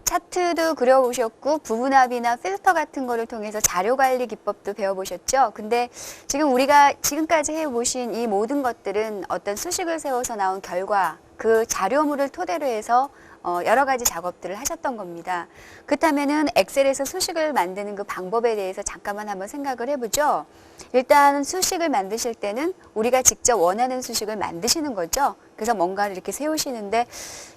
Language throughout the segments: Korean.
차트도 그려보셨고 부분합이나 필터 같은 거를 통해서 자료 관리 기법도 배워보셨죠? 근데 지금 우리가 지금까지 해보신 이 모든 것들은 어떤 수식을 세워서 나온 결과, 그 자료물을 토대로 해서 여러 가지 작업들을 하셨던 겁니다. 그렇다면은 엑셀에서 수식을 만드는 그 방법에 대해서 잠깐만 한번 생각을 해보죠. 일단 수식을 만드실 때는 우리가 직접 원하는 수식을 만드시는 거죠. 그래서 뭔가를 이렇게 세우시는데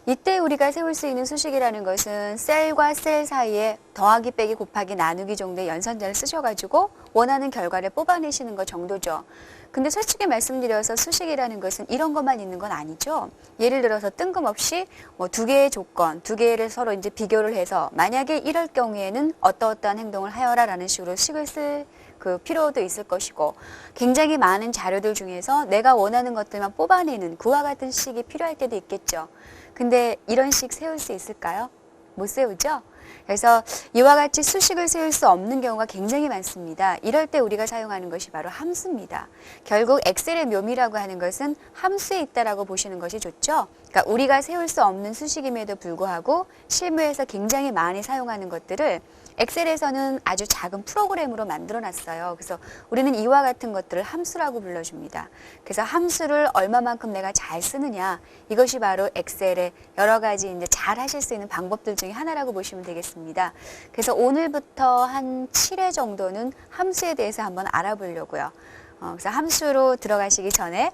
이때 우리가 세울 수 있는 수식이라는 것은 셀과 셀 사이에 더하기 빼기 곱하기 나누기 정도의 연산자를 쓰셔가지고 원하는 결과를 뽑아내시는 것 정도죠. 근데 솔직히 말씀드려서 수식이라는 것은 이런 것만 있는 건 아니죠. 예를 들어서 뜬금없이 뭐 두 개의 조건, 두 개를 서로 이제 비교를 해서 만약에 이럴 경우에는 어떠어떠한 행동을 하여라라는 식으로 식을 쓸 그 필요도 있을 것이고 굉장히 많은 자료들 중에서 내가 원하는 것들만 뽑아내는 그와 같은 식이 필요할 때도 있겠죠. 근데 이런 식 세울 수 있을까요? 못 세우죠? 그래서 이와 같이 수식을 세울 수 없는 경우가 굉장히 많습니다. 이럴 때 우리가 사용하는 것이 바로 함수입니다. 결국 엑셀의 묘미라고 하는 것은 함수에 있다라고 보시는 것이 좋죠. 그러니까 우리가 세울 수 없는 수식임에도 불구하고 실무에서 굉장히 많이 사용하는 것들을 엑셀에서는 아주 작은 프로그램으로 만들어 놨어요. 그래서 우리는 이와 같은 것들을 함수라고 불러줍니다. 그래서 함수를 얼마만큼 내가 잘 쓰느냐, 이것이 바로 엑셀의 여러 가지 이제 잘 하실 수 있는 방법들 중에 하나라고 보시면 되겠습니다. 그래서 오늘부터 한 7회 정도는 함수에 대해서 한번 알아보려고요. 그래서 함수로 들어가시기 전에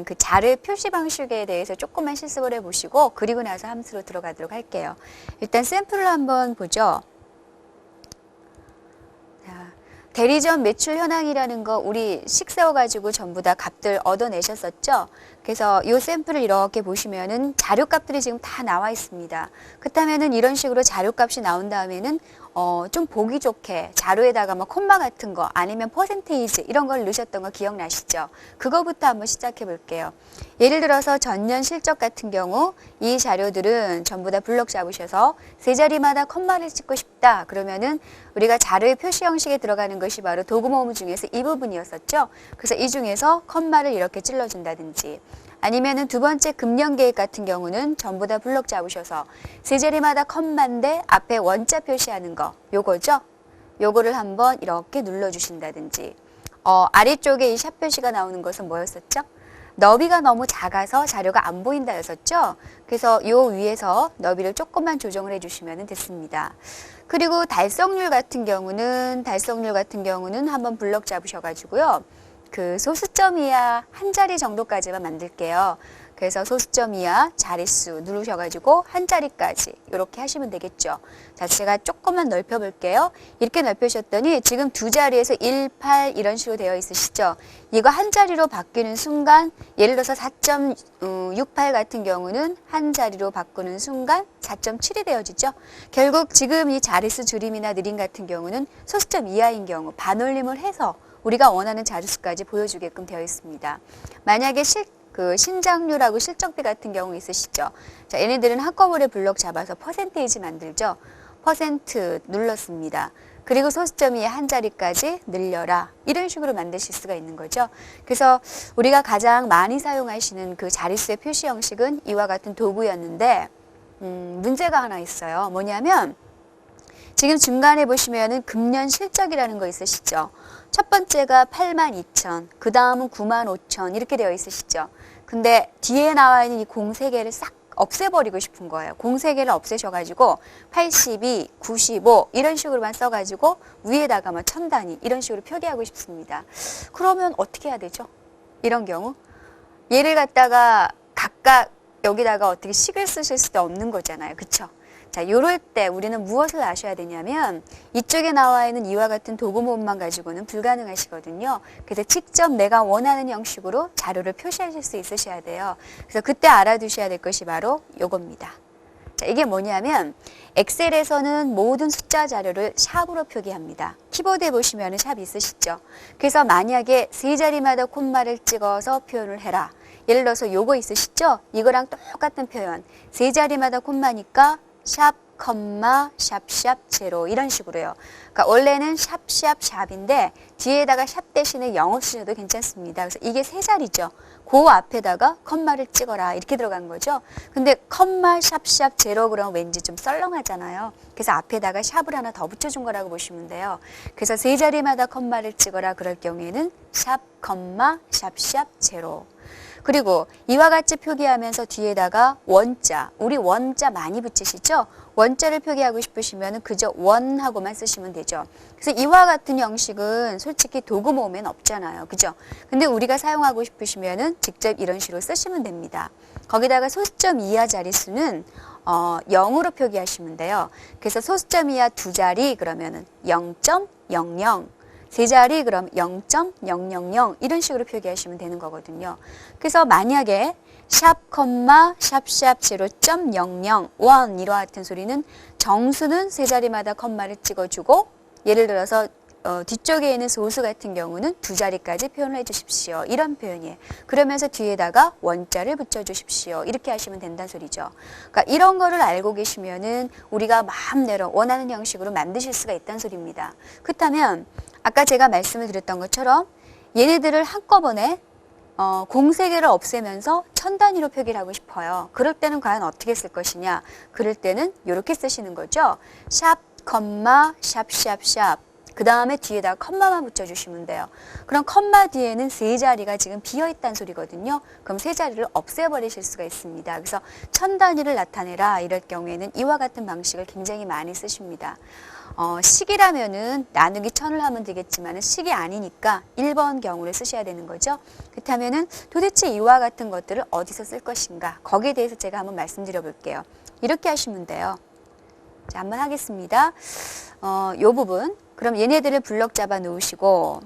그 자료 표시 방식에 대해서 조금만 실습을 해보시고 그리고 나서 함수로 들어가도록 할게요. 일단 샘플을 한번 보죠. 대리점 매출 현황이라는 거 우리 식 세워가지고 전부 다 값들 얻어내셨었죠? 그래서 이 샘플을 이렇게 보시면은 자료값들이 지금 다 나와 있습니다. 그렇다면은 이런 식으로 자료값이 나온 다음에는 좀 보기 좋게 자료에다가 뭐 콤마 같은 거 아니면 퍼센테이지 이런 걸 넣으셨던 거 기억나시죠? 그거부터 한번 시작해 볼게요. 예를 들어서 전년 실적 같은 경우 이 자료들은 전부 다 블럭 잡으셔서 세 자리마다 콤마를 찍고 싶다. 그러면은 우리가 자료의 표시 형식에 들어가는 것이 바로 도구 모음 중에서 이 부분이었었죠. 그래서 이 중에서 콤마를 이렇게 찔러준다든지 아니면은 두 번째 금년 계획 같은 경우는 전부 다 블럭 잡으셔서 세 자리마다 컴마인데 앞에 원자 표시하는 거 요거죠. 요거를 한번 이렇게 눌러주신다든지 아래쪽에 이 샵 표시가 나오는 것은 뭐였었죠? 너비가 너무 작아서 자료가 안 보인다였었죠. 그래서 요 위에서 너비를 조금만 조정을 해주시면 됐습니다. 그리고 달성률 같은 경우는 한번 블럭 잡으셔가지고요. 그 소수점 이하 한 자리 정도까지만 만들게요. 그래서 소수점 이하 자릿수 누르셔가지고 한 자리까지 이렇게 하시면 되겠죠. 자, 제가 조금만 넓혀볼게요. 이렇게 넓혀셨더니 지금 두 자리에서 1, 8 이런 식으로 되어 있으시죠. 이거 한 자리로 바뀌는 순간 예를 들어서 4.68 같은 경우는 한 자리로 바꾸는 순간 4.7이 되어지죠. 결국 지금 이 자릿수 줄임이나 느림 같은 경우는 소수점 이하인 경우 반올림을 해서 우리가 원하는 자릿수까지 보여주게끔 되어 있습니다. 만약에 신장률하고 실적비 같은 경우 있으시죠. 자, 얘네들은 한꺼번에 블럭 잡아서 퍼센테이지 만들죠. 퍼센트 눌렀습니다. 그리고 소수점 이에 한 자리까지 늘려라. 이런 식으로 만드실 수가 있는 거죠. 그래서 우리가 가장 많이 사용하시는 그 자릿수의 표시 형식은 이와 같은 도구였는데 문제가 하나 있어요. 뭐냐면 지금 중간에 보시면은 금년 실적이라는 거 있으시죠. 첫 번째가 82,000, 그 다음은 95,000 이렇게 되어 있으시죠. 근데 뒤에 나와 있는 이 공 3개를 싹 없애버리고 싶은 거예요. 공 3개를 없애셔가지고 82, 95 이런 식으로만 써가지고 위에다가만 1000단위 이런 식으로 표기하고 싶습니다. 그러면 어떻게 해야 되죠? 이런 경우 얘를 갖다가 각각 여기다가 어떻게 식을 쓰실 수도 없는 거잖아요. 그쵸? 자, 요럴 때 우리는 무엇을 아셔야 되냐면 이쪽에 나와 있는 이와 같은 도구 모음만 가지고는 불가능하시거든요. 그래서 직접 내가 원하는 형식으로 자료를 표시하실 수 있으셔야 돼요. 그래서 그때 알아두셔야 될 것이 바로 요겁니다. 자, 이게 뭐냐면 엑셀에서는 모든 숫자 자료를 샵으로 표기합니다. 키보드에 보시면 샵 있으시죠? 그래서 만약에 세 자리마다 콤마를 찍어서 표현을 해라. 예를 들어서 요거 있으시죠? 이거랑 똑같은 표현. 세 자리마다 콤마니까 샵, 샵 제로 이런 식으로요. 그러니까 원래는 샵인데 뒤에다가 샵 대신에 0을 쓰셔도 괜찮습니다. 그래서 이게 세 자리죠. 그 앞에다가 컴마를 찍어라 이렇게 들어간 거죠. 근데 샵 제로 그러면 왠지 좀 썰렁하잖아요. 그래서 앞에다가 샵을 하나 더 붙여준 거라고 보시면 돼요. 그래서 세 자리마다 컴마를 찍어라 그럴 경우에는 샵 제로. 그리고 이와 같이 표기하면서 뒤에다가 원자, 우리 원자 많이 붙이시죠? 원자를 표기하고 싶으시면 그저 원하고만 쓰시면 되죠. 그래서 이와 같은 형식은 솔직히 도구 모음엔 없잖아요. 그죠? 근데 우리가 사용하고 싶으시면 직접 이런 식으로 쓰시면 됩니다. 거기다가 소수점 이하 자릿수는 0으로 표기하시면 돼요. 그래서 소수점 이하 두 자리 그러면은 0.00 세 자리 그럼 0.000 이런 식으로 표기하시면 되는 거거든요. 그래서 만약에 샵 0.01 이와 같은 소리는 정수는 세 자리마다 컴마를 찍어주고 예를 들어서 뒤쪽에 있는 소수 같은 경우는 두 자리까지 표현을 해주십시오. 이런 표현이에요. 그러면서 뒤에다가 원자를 붙여주십시오. 이렇게 하시면 된다는 소리죠. 그러니까 이런 거를 알고 계시면은 우리가 마음대로 원하는 형식으로 만드실 수가 있다는 소리입니다. 그렇다면 아까 제가 말씀을 드렸던 것처럼 얘네들을 한꺼번에 공세개를 없애면서 천 단위로 표기를 하고 싶어요. 그럴 때는 과연 어떻게 쓸 것이냐? 그럴 때는 이렇게 쓰시는 거죠. 샵, 샵. 그 다음에 뒤에다가 컴마만 붙여주시면 돼요. 그럼 컴마 뒤에는 세 자리가 지금 비어있다는 소리거든요. 그럼 세 자리를 없애버리실 수가 있습니다. 그래서 천 단위를 나타내라 이럴 경우에는 이와 같은 방식을 굉장히 많이 쓰십니다. 식이라면은 나누기 천을 하면 되겠지만 식이 아니니까 1번 경우를 쓰셔야 되는 거죠. 그렇다면은 도대체 이와 같은 것들을 어디서 쓸 것인가? 거기에 대해서 제가 한번 말씀드려 볼게요. 이렇게 하시면 돼요. 자, 한번 하겠습니다. 요 부분. 그럼 얘네들을 블럭 잡아 놓으시고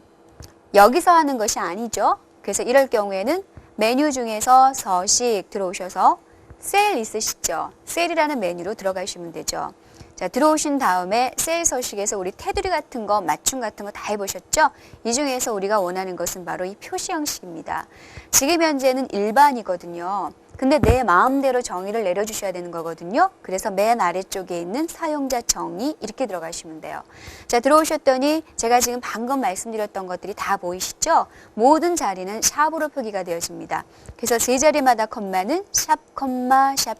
여기서 하는 것이 아니죠. 그래서 이럴 경우에는 메뉴 중에서 서식 들어오셔서 셀 있으시죠. 셀이라는 메뉴로 들어가시면 되죠. 자, 들어오신 다음에 셀 서식에서 우리 테두리 같은 거, 맞춤 같은 거 다 해보셨죠? 이 중에서 우리가 원하는 것은 바로 이 표시 형식입니다. 지금 현재는 일반이거든요. 근데 내 마음대로 정의를 내려주셔야 되는 거거든요. 그래서 맨 아래쪽에 있는 사용자 정의 이렇게 들어가시면 돼요. 자, 들어오셨더니 제가 지금 방금 말씀드렸던 것들이 다 보이시죠? 모든 자리는 샵으로 표기가 되어집니다. 그래서 세 자리마다 컴마는 샵,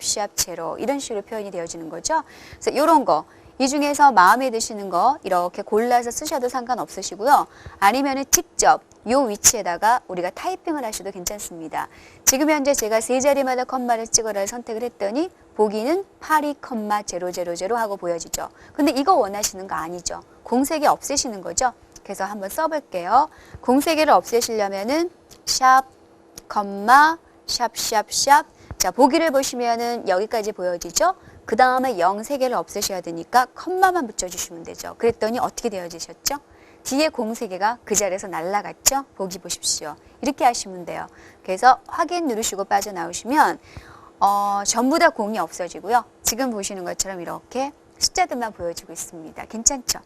샵 제로 이런 식으로 표현이 되어지는 거죠. 그래서 이런 거. 이 중에서 마음에 드시는 거 이렇게 골라서 쓰셔도 상관없으시고요. 아니면은 직접 요 위치에다가 우리가 타이핑을 하셔도 괜찮습니다. 지금 현재 제가 세 자리마다 컴마를 찍어라를 선택을 했더니 보기는 82,000 하고 보여지죠. 근데 이거 원하시는 거 아니죠. 공세개 없애시는 거죠. 그래서 한번 써볼게요. 공세개를 없애시려면은 샵, 샵. 자, 보기를 보시면은 여기까지 보여지죠. 그 다음에 0 3개를 없애셔야 되니까 컴마만 붙여주시면 되죠. 그랬더니 어떻게 되어지셨죠? 뒤에 공 3개가 그 자리에서 날아갔죠? 보기 보십시오. 이렇게 하시면 돼요. 그래서 확인 누르시고 빠져나오시면 전부 다 공이 없어지고요. 지금 보시는 것처럼 이렇게 숫자들만 보여주고 있습니다. 괜찮죠?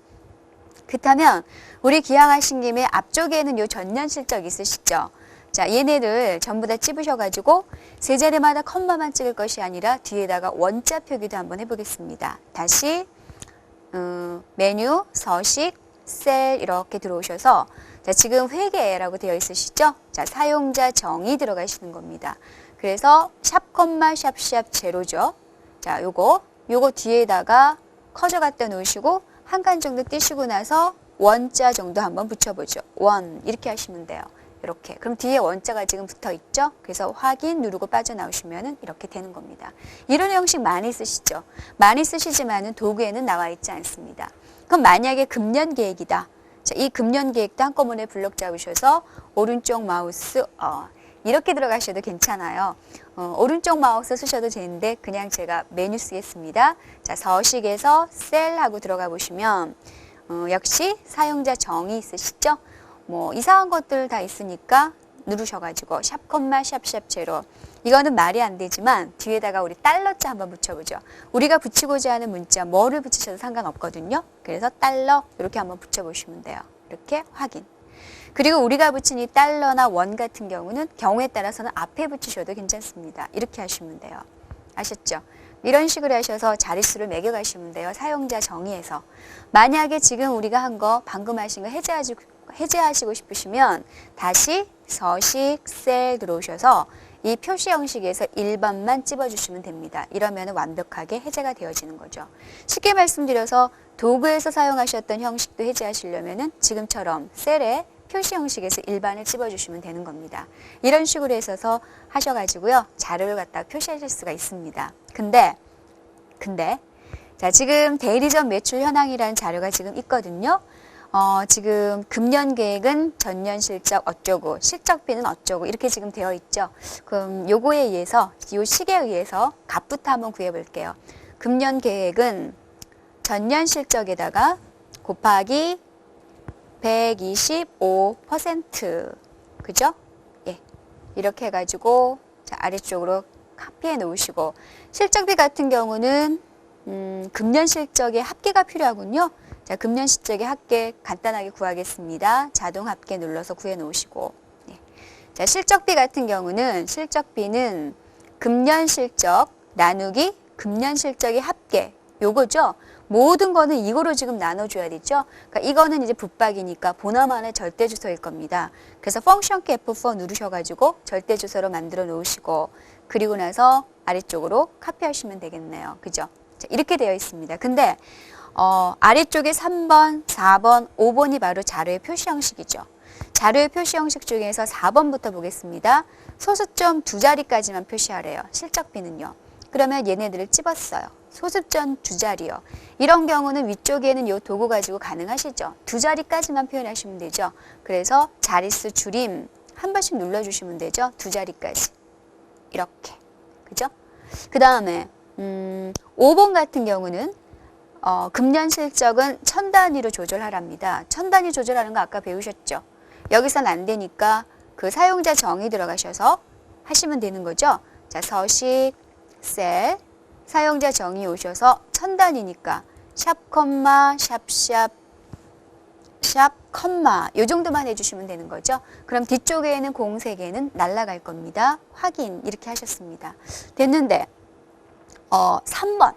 그렇다면 우리 기왕하신 김에 앞쪽에는 요 전년 실적 있으시죠? 자, 얘네를 전부 다 찝으셔가지고 세 자리마다 컴마만 찍을 것이 아니라 뒤에다가 원자 표기도 한번 해보겠습니다. 다시 메뉴, 서식, 셀 이렇게 들어오셔서 자, 지금 회계라고 되어 있으시죠? 자, 사용자 정의 들어가시는 겁니다. 그래서 샵, 샵 제로죠. 자, 요거 뒤에다가 커져 갖다 놓으시고 한 칸 정도 띄시고 나서 원자 정도 한번 붙여보죠. 원 이렇게 하시면 돼요. 이렇게. 그럼 뒤에 원자가 지금 붙어 있죠? 그래서 확인 누르고 빠져나오시면 이렇게 되는 겁니다. 이런 형식 많이 쓰시죠? 많이 쓰시지만은 도구에는 나와 있지 않습니다. 그럼 만약에 금년 계획이다. 자, 이 금년 계획도 한꺼번에 블럭 잡으셔서 오른쪽 마우스 이렇게 들어가셔도 괜찮아요. 오른쪽 마우스 쓰셔도 되는데 그냥 제가 메뉴 쓰겠습니다. 자, 서식에서 셀하고 들어가 보시면 역시 사용자 정의 있으시죠? 뭐 이상한 것들 다 있으니까 누르셔가지고 샵, 샵 제로. 이거는 말이 안 되지만 뒤에다가 우리 달러자 한번 붙여보죠. 우리가 붙이고자 하는 문자 뭐를 붙이셔도 상관없거든요. 그래서 달러 이렇게 한번 붙여보시면 돼요. 이렇게 확인. 그리고 우리가 붙인 이 달러나 원 같은 경우는 경우에 따라서는 앞에 붙이셔도 괜찮습니다. 이렇게 하시면 돼요. 아셨죠? 이런 식으로 하셔서 자릿수를 매겨가시면 돼요. 사용자 정의에서. 만약에 지금 우리가 한 거, 방금 하신 거 해제하시고 싶으시면 다시 서식, 셀 들어오셔서 이 표시 형식에서 1번만 찝어주시면 됩니다. 이러면 완벽하게 해제가 되어지는 거죠. 쉽게 말씀드려서 도구에서 사용하셨던 형식도 해제하시려면 지금처럼 셀에 표시 형식에서 일반을 찝어주시면 되는 겁니다. 이런 식으로 해서 하셔가지고요. 자료를 갖다 표시하실 수가 있습니다. 근데 자, 지금 대리점 매출 현황이라는 자료가 지금 있거든요. 지금 금년 계획은 전년 실적 어쩌고 실적비는 어쩌고 이렇게 지금 되어 있죠. 그럼 요거에 의해서 요 식에 의해서 값부터 한번 구해 볼게요. 금년 계획은 전년 실적에다가 곱하기 125% 그죠? 예. 이렇게 해가지고 자, 아래쪽으로 카피해 놓으시고 실적비 같은 경우는 금년 실적의 합계가 필요하군요. 자, 금년 실적의 합계 간단하게 구하겠습니다. 자동 합계 눌러서 구해 놓으시고 예. 자, 실적비 같은 경우는 실적비는 금년 실적 나누기 금년 실적의 합계 요거죠. 모든 거는 이거로 지금 나눠줘야 되죠. 그러니까 이거는 이제 붙박이니까 보나마나 절대주소일 겁니다. 그래서 펑션 키 F4 누르셔가지고 절대주소로 만들어 놓으시고 그리고 나서 아래쪽으로 카피하시면 되겠네요. 그죠? 자, 이렇게 되어 있습니다. 근데 아래쪽에 3번, 4번, 5번이 바로 자료의 표시 형식이죠. 자료의 표시 형식 중에서 4번부터 보겠습니다. 소수점 2자리까지만 표시하래요. 실적비는요. 그러면 얘네들을 찝었어요. 소수점 2자리요. 이런 경우는 위쪽에는 이 도구 가지고 가능하시죠. 2자리까지만 표현하시면 되죠. 그래서 자릿수 줄임 한 번씩 눌러주시면 되죠. 2자리까지. 이렇게. 그죠? 그 다음에 5번 같은 경우는 금년 실적은 1000단위로 조절하랍니다. 1000단위 조절하는 거 아까 배우셨죠? 여기선 안 되니까 그 사용자 정의 들어가셔서 하시면 되는 거죠. 자, 서식, 셀, 사용자 정의 오셔서 1000단위니까 샵, 콤마, 샵, 콤마 요 정도만 해주시면 되는 거죠. 그럼 뒤쪽에 있는 공색에는 날아갈 겁니다. 확인 이렇게 하셨습니다. 됐는데 3번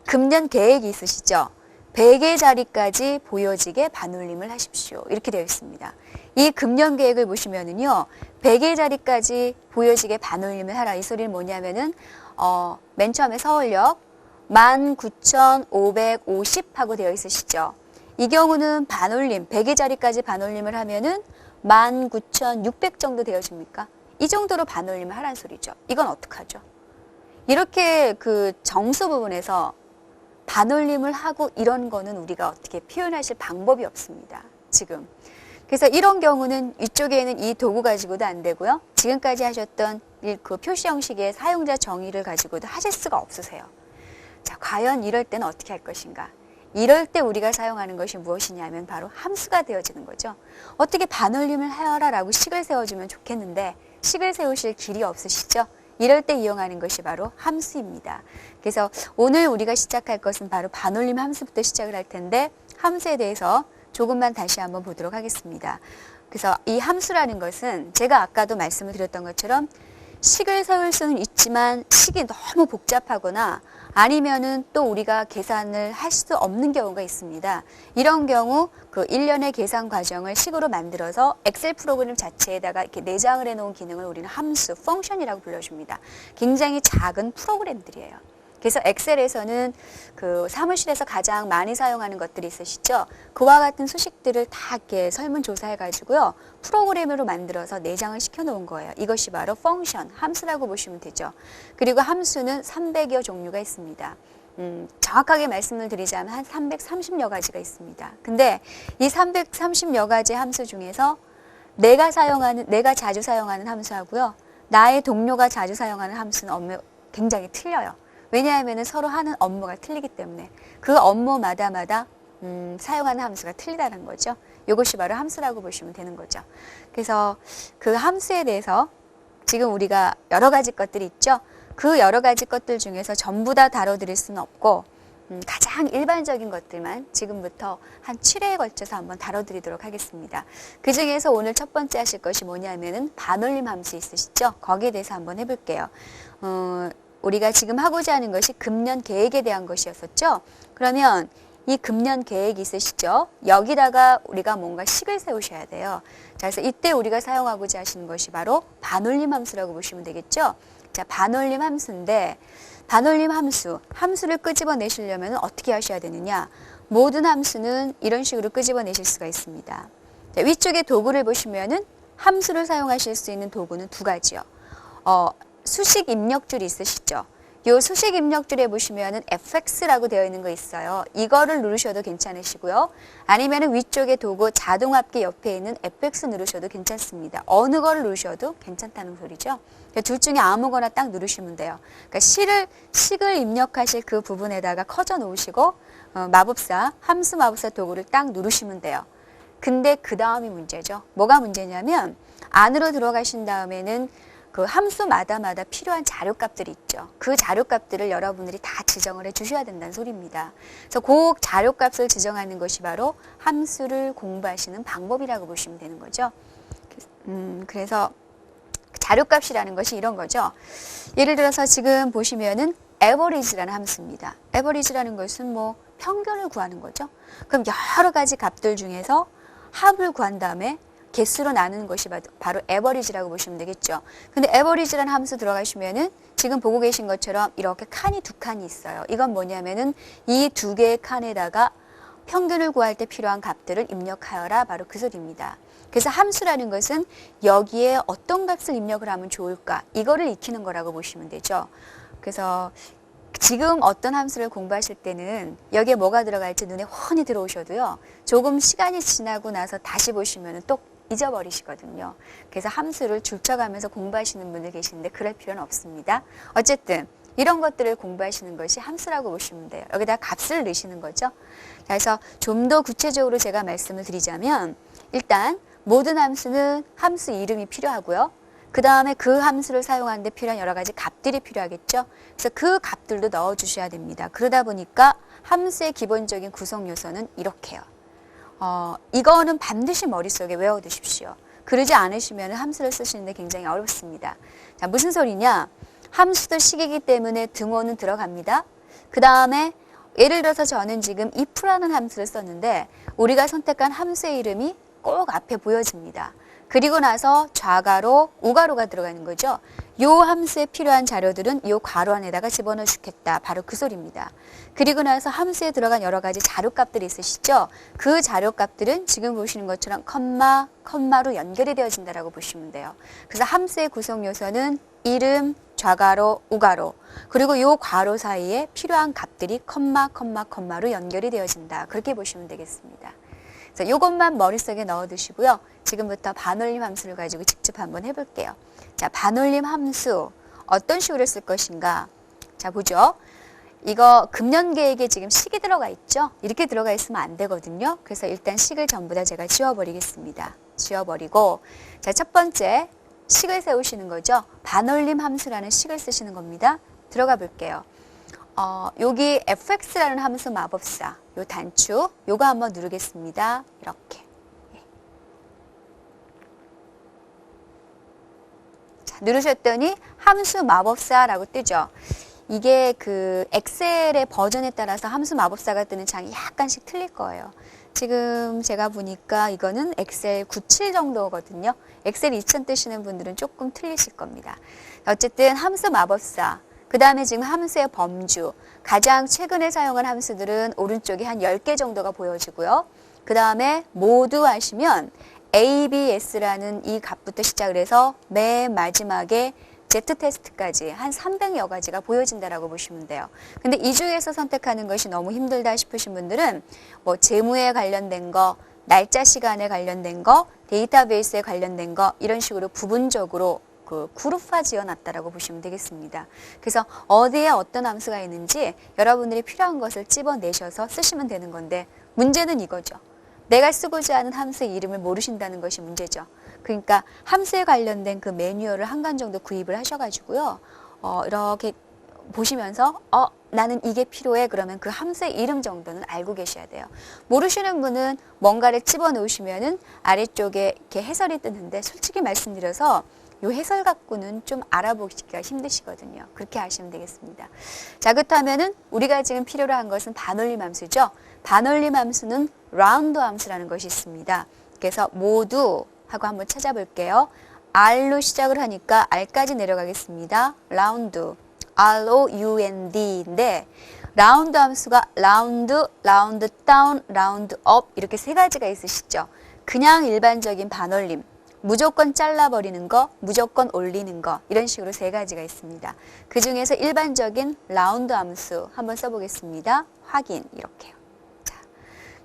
금년 계획이 있으시죠? 100의 자리까지 보여지게 반올림을 하십시오. 이렇게 되어 있습니다. 이 금년 계획을 보시면은요. 100의 자리까지 보여지게 반올림을 하라. 이 소리는 뭐냐면은 맨 처음에 서울역 19,550 하고 되어 있으시죠. 이 경우는 반올림, 100의 자리까지 반올림을 하면은 19,600 정도 되어집니까? 이 정도로 반올림을 하라는 소리죠. 이건 어떡하죠? 이렇게 그 정수 부분에서 반올림을 하고 이런 거는 우리가 어떻게 표현하실 방법이 없습니다. 지금. 그래서 이런 경우는 위쪽에는 이 도구 가지고도 안 되고요. 지금까지 하셨던 그 표시 형식의 사용자 정의를 가지고도 하실 수가 없으세요. 자, 과연 이럴 때는 어떻게 할 것인가? 이럴 때 우리가 사용하는 것이 무엇이냐면 바로 함수가 되어지는 거죠. 어떻게 반올림을 하여라라고 식을 세워주면 좋겠는데 식을 세우실 길이 없으시죠? 이럴 때 이용하는 것이 바로 함수입니다. 그래서 오늘 우리가 시작할 것은 바로 반올림 함수부터 시작을 할 텐데 함수에 대해서 조금만 다시 한번 보도록 하겠습니다. 그래서 이 함수라는 것은 제가 아까도 말씀을 드렸던 것처럼 식을 세울 수는 있지만 식이 너무 복잡하거나 아니면은 또 우리가 계산을 할 수 없는 경우가 있습니다. 이런 경우 그 일련의 계산 과정을 식으로 만들어서 엑셀 프로그램 자체에다가 이렇게 내장을 해놓은 기능을 우리는 함수, 펑션이라고 불러줍니다. 굉장히 작은 프로그램들이에요. 그래서 엑셀에서는 그 사무실에서 가장 많이 사용하는 것들이 있으시죠. 그와 같은 수식들을 다 이렇게 설문조사해가지고요. 프로그램으로 만들어서 내장을 시켜놓은 거예요. 이것이 바로 펑션, 함수라고 보시면 되죠. 그리고 함수는 300여 종류가 있습니다. 정확하게 말씀을 드리자면 한 330여 가지가 있습니다. 근데 이 330여 가지 함수 중에서 내가 자주 사용하는 함수하고요. 나의 동료가 자주 사용하는 함수는 굉장히 틀려요. 왜냐하면 서로 하는 업무가 틀리기 때문에 그 업무마다 사용하는 함수가 틀리다는 거죠. 이것이 바로 함수라고 보시면 되는 거죠. 그래서 그 함수에 대해서 지금 우리가 여러 가지 것들이 있죠. 그 여러 가지 것들 중에서 전부 다 다뤄드릴 수는 없고 가장 일반적인 것들만 지금부터 한 7회에 걸쳐서 한번 다뤄드리도록 하겠습니다. 그 중에서 오늘 첫 번째 하실 것이 뭐냐면은 반올림 함수 있으시죠? 거기에 대해서 한번 해볼게요. 우리가 지금 하고자 하는 것이 금년 계획에 대한 것이었었죠. 그러면 이 금년 계획이 있으시죠? 여기다가 우리가 뭔가 식을 세우셔야 돼요. 자, 그래서 이때 우리가 사용하고자 하시는 것이 바로 반올림 함수라고 보시면 되겠죠. 자, 반올림 함수인데 반올림 함수를 끄집어내시려면 어떻게 하셔야 되느냐? 모든 함수는 이런 식으로 끄집어내실 수가 있습니다. 자, 위쪽에 도구를 보시면은 함수를 사용하실 수 있는 도구는 두 가지요. 수식 입력줄이 있으시죠? 요 수식 입력줄에 보시면은 fx라고 되어 있는 거 있어요. 이거를 누르셔도 괜찮으시고요. 아니면은 위쪽에 도구 자동합계 옆에 있는 fx 누르셔도 괜찮습니다. 어느 거를 누르셔도 괜찮다는 소리죠. 둘 중에 아무거나 딱 누르시면 돼요. 그러니까 식을 입력하실 그 부분에다가 커져 놓으시고 함수 마법사 도구를 딱 누르시면 돼요. 근데 그 다음이 문제죠. 뭐가 문제냐면 안으로 들어가신 다음에는 그 함수마다 필요한 자료값들이 있죠. 그 자료값들을 여러분들이 다 지정을 해 주셔야 된다는 소리입니다. 그래서 그 자료값을 지정하는 것이 바로 함수를 공부하시는 방법이라고 보시면 되는 거죠. 그래서 자료값이라는 것이 이런 거죠. 예를 들어서 지금 보시면은 average라는 함수입니다. average라는 것은 뭐 평균을 구하는 거죠. 그럼 여러 가지 값들 중에서 합을 구한 다음에 개수로 나누는 것이 바로 average라고 보시면 되겠죠. 근데 average라는 함수 들어가시면은 지금 보고 계신 것처럼 이렇게 칸이 두 칸이 있어요. 이건 뭐냐면은 이 두 개의 칸에다가 평균을 구할 때 필요한 값들을 입력하여라, 바로 그 소리입니다. 그래서 함수라는 것은 여기에 어떤 값을 입력을 하면 좋을까, 이거를 익히는 거라고 보시면 되죠. 그래서 지금 어떤 함수를 공부하실 때는 여기에 뭐가 들어갈지 눈에 훤히 들어오셔도요, 조금 시간이 지나고 나서 다시 보시면 또 잊어버리시거든요. 그래서 함수를 줄쳐가면서 공부하시는 분들 계시는데 그럴 필요는 없습니다. 어쨌든 이런 것들을 공부하시는 것이 함수라고 보시면 돼요. 여기다 값을 넣으시는 거죠. 그래서 좀 더 구체적으로 제가 말씀을 드리자면, 일단 모든 함수는 함수 이름이 필요하고요. 그 다음에 그 함수를 사용하는데 필요한 여러 가지 값들이 필요하겠죠. 그래서 그 값들도 넣어주셔야 됩니다. 그러다 보니까 함수의 기본적인 구성 요소는 이렇게요. 이거는 반드시 머릿속에 외워두십시오. 그러지 않으시면 함수를 쓰시는데 굉장히 어렵습니다. 자, 무슨 소리냐? 함수도 식이기 때문에 등호는 들어갑니다. 그 다음에 예를 들어서 저는 지금 if라는 함수를 썼는데 우리가 선택한 함수의 이름이 꼭 앞에 보여집니다. 그리고 나서 좌가로, 우가로가 들어가는 거죠. 요 함수에 필요한 자료들은 요 괄호 안에다가 집어넣어 주겠다, 바로 그 소리입니다. 그리고 나서 함수에 들어간 여러 가지 자료값들이 있으시죠. 그 자료값들은 지금 보시는 것처럼 컴마로 연결이 되어진다라고 보시면 돼요. 그래서 함수의 구성 요소는 이름, 좌가로, 우가로, 그리고 요 괄호 사이에 필요한 값들이 컴마로 연결이 되어진다, 그렇게 보시면 되겠습니다. 그래서 이것만 머릿속에 넣어두시고요. 지금부터 반올림 함수를 가지고 직접 한번 해볼게요. 자, 반올림 함수 어떤 식으로 쓸 것인가? 자, 보죠. 이거 금년 계획에 지금 식이 들어가 있죠? 이렇게 들어가 있으면 안 되거든요. 그래서 일단 식을 전부 다 제가 지워버리겠습니다. 지워버리고, 자, 첫 번째 식을 세우시는 거죠. 반올림 함수라는 식을 쓰시는 겁니다. 들어가 볼게요. 여기 fx라는 함수 마법사, 요 단축, 요거 한번 누르겠습니다. 이렇게. 자, 누르셨더니 함수 마법사라고 뜨죠. 이게 그 엑셀의 버전에 따라서 함수 마법사가 뜨는 창이 약간씩 틀릴 거예요. 지금 제가 보니까 이거는 엑셀 97 정도거든요. 엑셀 2000 뜨시는 분들은 조금 틀리실 겁니다. 어쨌든 함수 마법사, 그 다음에 지금 함수의 범주, 가장 최근에 사용한 함수들은 오른쪽에 한 10개 정도가 보여지고요. 그 다음에 모두 하시면 ABS라는 이 값부터 시작을 해서 맨 마지막에 Z테스트까지 한 300여 가지가 보여진다라고 보시면 돼요. 근데 이 중에서 선택하는 것이 너무 힘들다 싶으신 분들은 뭐 재무에 관련된 거, 날짜 시간에 관련된 거, 데이터베이스에 관련된 거, 이런 식으로 부분적으로 그 그룹화 지어놨다라고 보시면 되겠습니다. 그래서 어디에 어떤 함수가 있는지 여러분들이 필요한 것을 찝어내셔서 쓰시면 되는 건데, 문제는 이거죠. 내가 쓰고자 하는 함수의 이름을 모르신다는 것이 문제죠. 그러니까 함수에 관련된 그 매뉴얼을 한 권 정도 구입을 하셔가지고요. 이렇게 보시면서 나는 이게 필요해, 그러면 그 함수의 이름 정도는 알고 계셔야 돼요. 모르시는 분은 뭔가를 집어넣으시면은 아래쪽에 이렇게 해설이 뜨는데, 솔직히 말씀드려서 요 해설 갖고는 좀 알아보기가 힘드시거든요. 그렇게 아시면 되겠습니다. 자, 그렇다면은 우리가 지금 필요로 한 것은 반올림 함수죠. 반올림 함수는 라운드 함수라는 것이 있습니다. 그래서 모두 하고 한번 찾아볼게요. R로 시작을 하니까 R까지 내려가겠습니다. 라운드, R-O-U-N-D인데 라운드 함수가 라운드, 라운드 다운, 라운드 업 이렇게 세 가지가 있으시죠. 그냥 일반적인 반올림, 무조건 잘라버리는 거, 무조건 올리는 거 이런 식으로 세 가지가 있습니다. 그 중에서 일반적인 라운드 함수 한번 써보겠습니다. 확인 이렇게요. 자,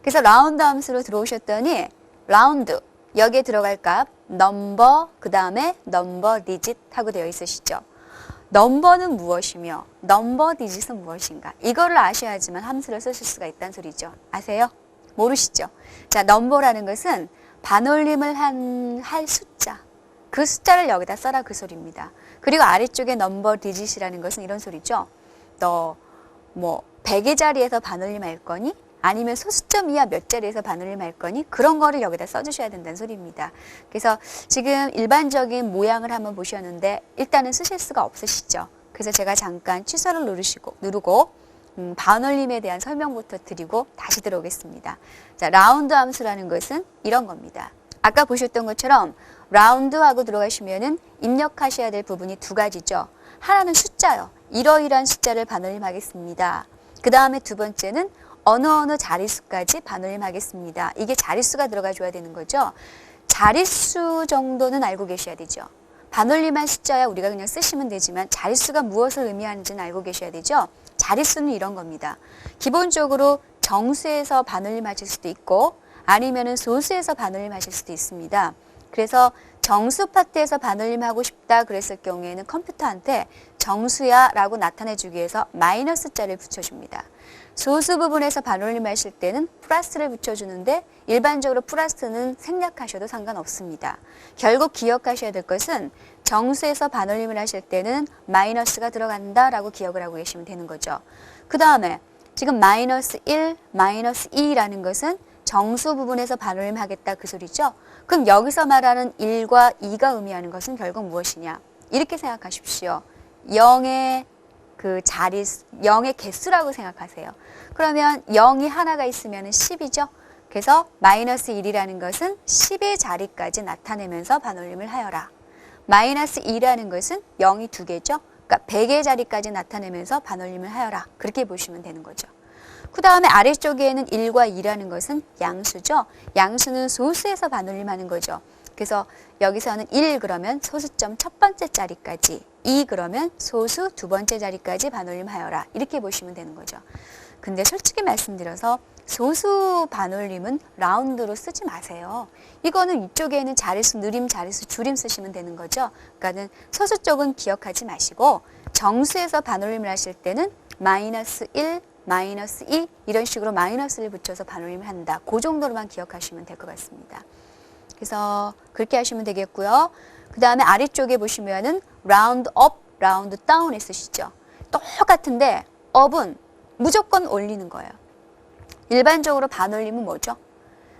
그래서 라운드 함수로 들어오셨더니 라운드 여기에 들어갈 값 넘버 그 다음에 넘버 디짓 하고 되어 있으시죠. 넘버는 무엇이며 넘버 디짓은 무엇인가 이거를 아셔야지만 함수를 쓰실 수가 있다는 소리죠. 아세요? 모르시죠? 자, 넘버라는 것은 반올림을 할 숫자 그 숫자를 여기다 써라 그 소리입니다. 그리고 아래쪽에 넘버 디짓이라는 것은 이런 소리죠. 너 뭐 100의 자리에서 반올림 할 거니? 아니면 소수점 이하 몇 자리에서 반올림 할 거니? 그런 거를 여기다 써주셔야 된다는 소리입니다. 그래서 지금 일반적인 모양을 한번 보셨는데 일단은 쓰실 수가 없으시죠. 그래서 제가 잠깐 취소를 누르고 반올림에 대한 설명부터 드리고 다시 들어오겠습니다. 자, 라운드 함수라는 것은 이런 겁니다. 아까 보셨던 것처럼 라운드하고 들어가시면은 입력하셔야 될 부분이 두 가지죠. 하나는 숫자요. 이러이러한 숫자를 반올림하겠습니다. 그 다음에 두 번째는 어느 자릿수까지 반올림하겠습니다. 이게 자릿수가 들어가 줘야 되는 거죠. 자릿수 정도는 알고 계셔야 되죠. 반올림한 숫자야 우리가 그냥 쓰시면 되지만 자릿수가 무엇을 의미하는지는 알고 계셔야 되죠. 자릿수는 이런 겁니다. 기본적으로 정수에서 반올림 하실 수도 있고 아니면은 소수에서 반올림 하실 수도 있습니다. 그래서 정수 파트에서 반올림 하고 싶다 그랬을 경우에는 컴퓨터한테 정수야 라고 나타내 주기 위해서 마이너스 자를 붙여줍니다. 소수 부분에서 반올림 하실 때는 플러스를 붙여주는데 일반적으로 플러스는 생략하셔도 상관없습니다. 결국 기억하셔야 될 것은 정수에서 반올림을 하실 때는 마이너스가 들어간다라고 기억을 하고 계시면 되는 거죠. 그 다음에 지금 마이너스 1, 마이너스 2라는 것은 정수 부분에서 반올림 하겠다 그 소리죠. 그럼 여기서 말하는 1과 2가 의미하는 것은 결국 무엇이냐. 이렇게 생각하십시오. 0의 그 자릿수, 0의 개수라고 생각하세요. 그러면 0이 하나가 있으면 10이죠. 그래서 마이너스 1이라는 것은 10의 자리까지 나타내면서 반올림을 하여라. 마이너스 2라는 것은 0이 두 개죠. 그러니까 100의 자리까지 나타내면서 반올림을 하여라. 그렇게 보시면 되는 거죠. 그 다음에 아래쪽에는 1과 2라는 것은 양수죠. 양수는 소수에서 반올림하는 거죠. 그래서 여기서는 1 그러면 소수점 첫 번째 자리까지, 2 그러면 소수 두 번째 자리까지 반올림하여라. 이렇게 보시면 되는 거죠. 근데 솔직히 말씀드려서 소수 반올림은 라운드로 쓰지 마세요. 이거는 이쪽에는 자릿수, 느림, 자릿수, 줄임 쓰시면 되는 거죠. 그러니까는 소수 쪽은 기억하지 마시고 정수에서 반올림을 하실 때는 마이너스 1, 마이너스 2 이런 식으로 마이너스를 붙여서 반올림을 한다. 그 정도로만 기억하시면 될 것 같습니다. 그래서 그렇게 하시면 되겠고요. 그 다음에 아래쪽에 보시면은 라운드 업, 라운드 다운에 쓰시죠. 똑같은데 업은 무조건 올리는 거예요. 일반적으로 반올림은 뭐죠?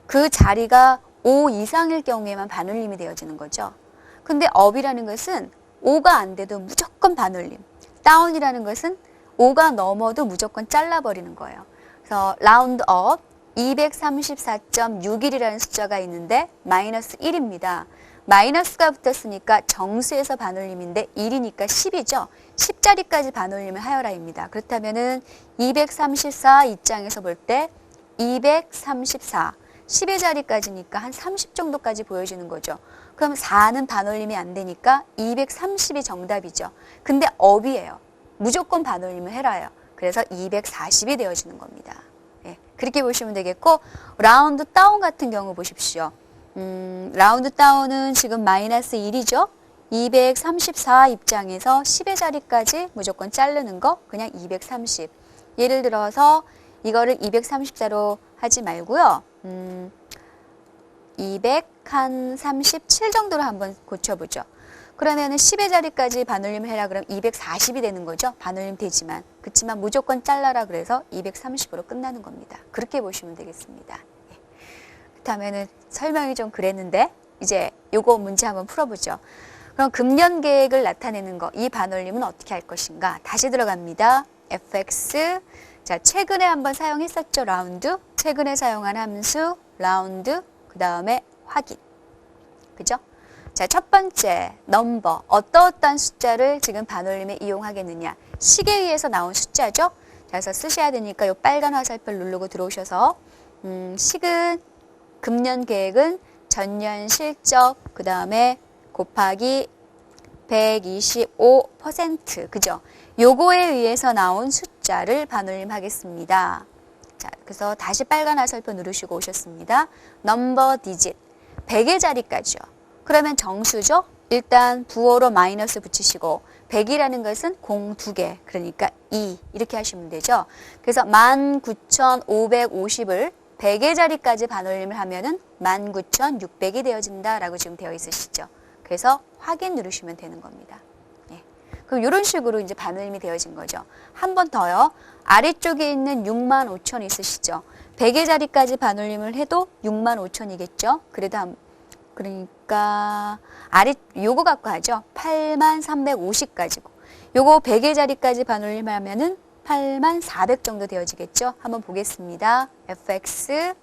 그 자리가 5 이상일 경우에만 반올림이 되어지는 거죠. 근데 업이라는 것은 5가 안 돼도 무조건 반올림. 다운이라는 것은 5가 넘어도 무조건 잘라버리는 거예요. 그래서 라운드 업 234.61이라는 숫자가 있는데 마이너스 1입니다. 마이너스가 붙었으니까 정수에서 반올림인데 1이니까 10이죠. 10자리까지 반올림을 하여라입니다. 그렇다면은 234 입장에서 볼 때 234, 10의 자리까지니까 한 30 정도까지 보여지는 거죠. 그럼 4는 반올림이 안 되니까 230이 정답이죠. 근데 업이에요. 무조건 반올림을 해라요. 그래서 240이 되어지는 겁니다. 예, 그렇게 보시면 되겠고 라운드 다운 같은 경우 보십시오. 라운드 다운은 지금 마이너스 1이죠. 234 입장에서 10의 자리까지 무조건 자르는 거 그냥 230. 예를 들어서 이거를 234로 하지 말고요. 237 정도로 한번 고쳐보죠. 그러면은 10의 자리까지 반올림 해라 그러면 240이 되는 거죠. 반올림 되지만. 그렇지만 무조건 잘라라 그래서 230으로 끝나는 겁니다. 그렇게 보시면 되겠습니다. 예. 그렇다면은 설명이 좀 그랬는데 이제 요거 문제 한번 풀어보죠. 그럼 금년 계획을 나타내는 거, 이 반올림은 어떻게 할 것인가? 다시 들어갑니다. fx. 자, 최근에 한번 사용했었죠, 라운드. 최근에 사용한 함수, 라운드. 그 다음에 확인. 그죠? 자, 첫 번째, 넘버. 어떠어떠한 숫자를 지금 반올림에 이용하겠느냐. 식에 의해서 나온 숫자죠? 그래서 쓰셔야 되니까 이 빨간 화살표 누르고 들어오셔서, 식은, 금년 계획은 전년 실적, 그 다음에 곱하기 125%. 그죠? 요거에 의해서 나온 숫자를 반올림 하겠습니다. 자, 그래서 다시 빨간 화살표 누르시고 오셨습니다. 넘버 디짓. 100의 자리까지요. 그러면 정수죠? 일단 부호로 마이너스 붙이시고 100이라는 것은 공 2개, 그러니까 2 이렇게 하시면 되죠. 그래서 19,550을 100의 자리까지 반올림을 하면은 19,600이 되어진다라고 지금 되어 있으시죠. 그래서 확인 누르시면 되는 겁니다. 예. 그럼 이런 식으로 이제 반올림이 되어진 거죠. 한 번 더요. 아래쪽에 있는 65,000 있으시죠. 100의 자리까지 반올림을 해도 65,000이겠죠. 그러니까 요거 갖고 하죠. 8350 가지고. 요거 100의 자리까지 반올림하면은 8400 정도 되어지겠죠. 한번 보겠습니다. fx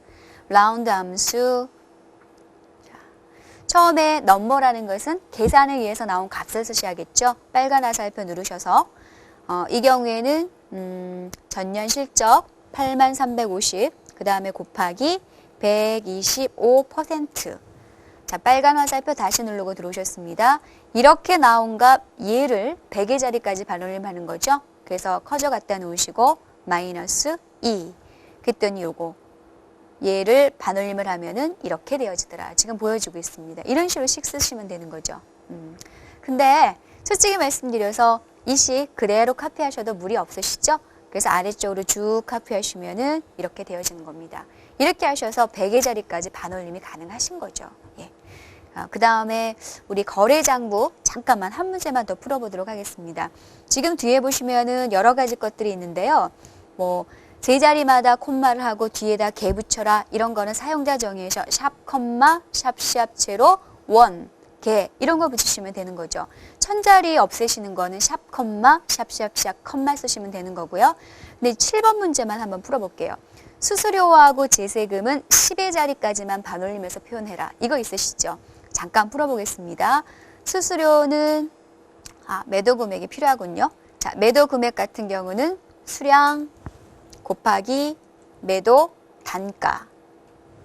라운드 함수. 자, 처음에 넘버라는 것은 계산에 의해서 나온 값을 쓰셔야겠죠. 빨간 화살표 누르셔서 이 경우에는 전년 실적 8350 그 다음에 곱하기 125%. 자, 빨간 화살표 다시 누르고 들어오셨습니다. 이렇게 나온 값 얘를 100의 자리까지 반올림하는 거죠. 그래서 커져 갖다 놓으시고 마이너스 2. 그랬더니 요거 얘를 반올림을 하면은 이렇게 되어지더라. 지금 보여주고 있습니다. 이런 식으로 식 쓰시면 되는 거죠. 근데 솔직히 말씀드려서 이 식 그대로 카피하셔도 무리 없으시죠? 그래서 아래쪽으로 쭉 카피하시면은 이렇게 되어지는 겁니다. 이렇게 하셔서 100의 자리까지 반올림이 가능하신 거죠. 예. 그 다음에 우리 거래장부 잠깐만 한 문제만 더 풀어보도록 하겠습니다. 지금 뒤에 보시면은 여러 가지 것들이 있는데요. 뭐 세 자리마다 콤마를 하고 뒤에다 개 붙여라 이런 거는 사용자 정의에서 샵 콤마 샵샵 제로 원 개 이런 거 붙이시면 되는 거죠. 1000자리 없애시는 거는 샵 콤마 샵샵샵 콤마 쓰시면 되는 거고요. 근데 7번 문제만 한번 풀어볼게요. 수수료하고 제세금은 10의 자리까지만 반올림해서 표현해라. 이거 있으시죠? 잠깐 풀어보겠습니다. 수수료는 매도 금액이 필요하군요. 자, 매도 금액 같은 경우는 수량 곱하기 매도 단가.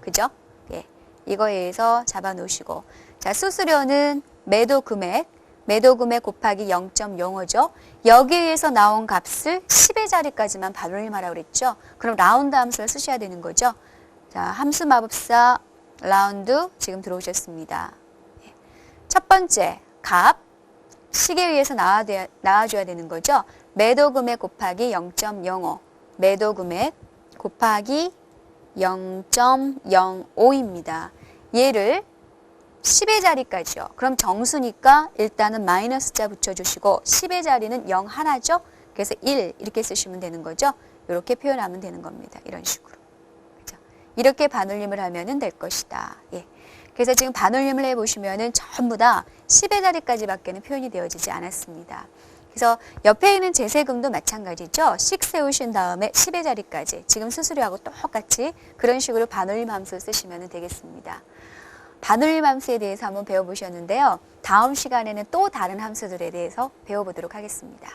그죠? 예. 이거에 의해서 잡아 놓으시고. 자, 수수료는 매도 금액 곱하기 0.05죠. 여기에 의해서 나온 값을 10의 자리까지만 반올림하라고 그랬죠. 그럼 라운드 함수를 쓰셔야 되는 거죠. 자, 함수 마법사 라운드 지금 들어오셨습니다. 첫 번째, 값. 식에 의해서 나와줘야 되는 거죠. 매도 금액 곱하기 0.05. 매도 금액 곱하기 0.05입니다. 얘를 10의 자리까지요. 그럼 정수니까 일단은 마이너스자 붙여주시고 10의 자리는 0 하나죠. 그래서 1 이렇게 쓰시면 되는 거죠. 이렇게 표현하면 되는 겁니다. 이런 식으로. 그죠? 이렇게 반올림을 하면 될 것이다. 예. 그래서 지금 반올림을 해보시면은 전부 다 10의 자리까지밖에는 표현이 되어지지 않았습니다. 그래서 옆에 있는 제세금도 마찬가지죠. 식 세우신 다음에 10의 자리까지 지금 수수료하고 똑같이 그런 식으로 반올림 함수 쓰시면 되겠습니다. 반올림 함수에 대해서 한번 배워보셨는데요. 다음 시간에는 또 다른 함수들에 대해서 배워보도록 하겠습니다.